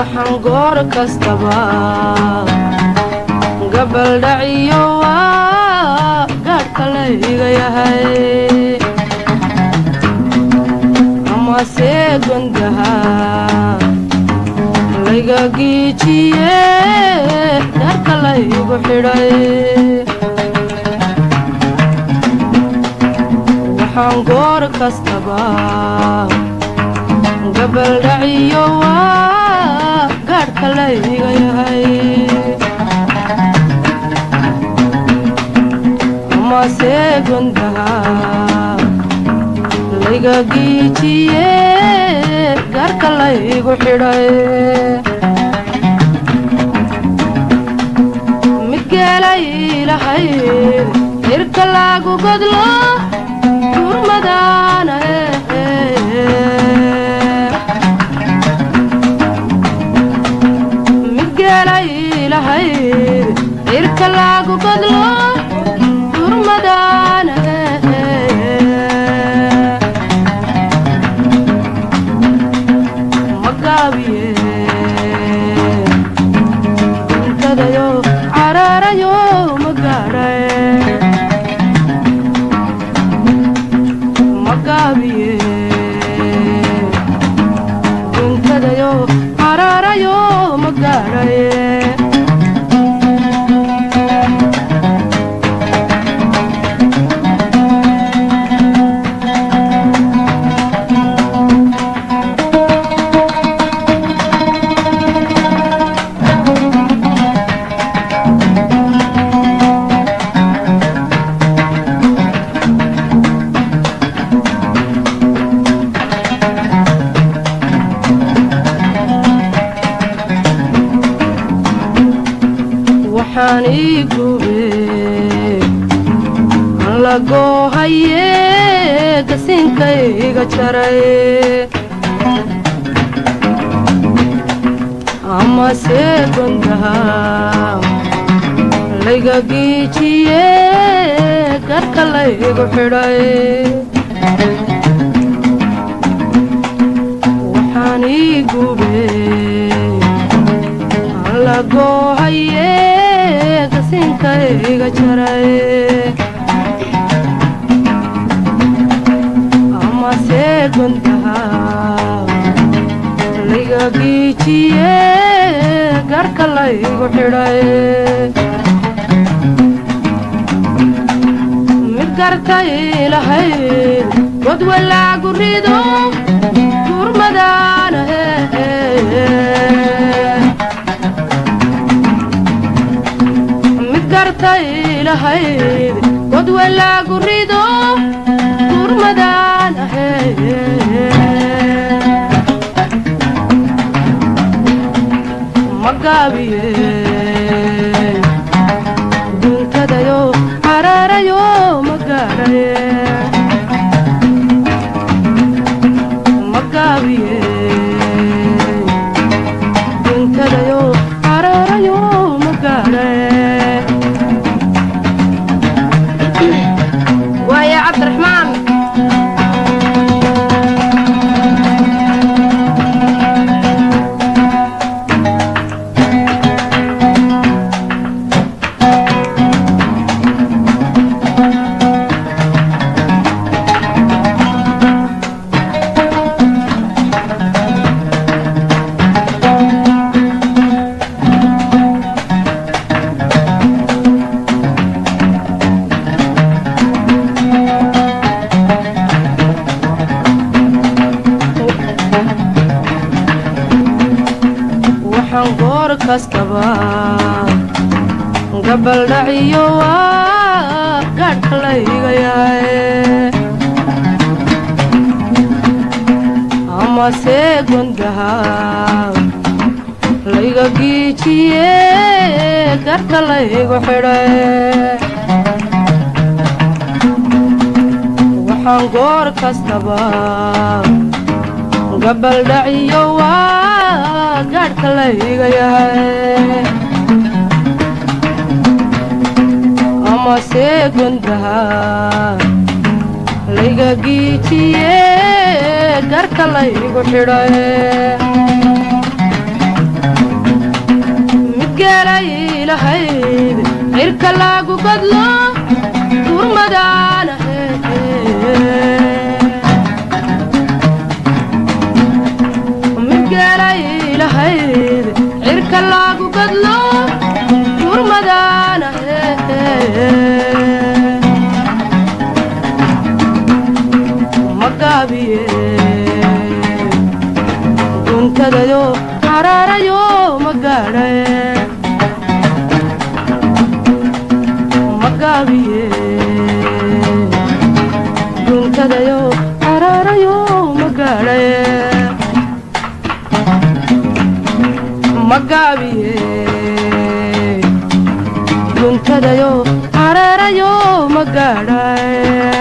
waxaan goor kastaba gabal dhaciyo waa gaadhka layga yahay amase gundaha layga giijiye gaadhka laygu xidhay waxaan goor kastaba gabal dhaciyo waa gaadhka layga yahay amase gundaha layga giijiye gaadhka laygu xidhay midgeelay lahay hirka lagu godlo gurmadaana midgeelay lahay hirka lagu godlo gurmadaana magaabiye intadayo cararayo magaadhay magaabiye intadayo cararayo magaadhay waxaan ii gube aan la goohaye gasiinkayga jaray amase gundaha layga giijiye gaadhka laygu xidhay waxaan ii gube aan la goohaye gasiinkayga jaray amase gundaha layga giijiye gaadhka laygu xidhay mid gartay lahayd god walaagu rido gurmadaana gartay lahayd god walaagu rido gurmadaan magaabiye duntadayo cararayo magaadhay magaabiye duntadayo cararayo magaadhay ويا عبد الرحمن waxaan goor kastaba gabal dhaciyo waa gaadhka layga yahay amase gundaha layga giijiye gaadhka laygu xidhay waxaan goor kastaba gabal dhaciyo waa gaadhka layga yahay amase gundaha layga giijiye gaadhka laygu xidhay cirka lagu gadlo gurmadaana midgeelay lahayd cirka lagu gadlo gurmadaana magaabiye guntadayo cararayo magaadhay magaabiye guntadayo cararayo magaadhay magaabiye guntadayo cararayo magaadhay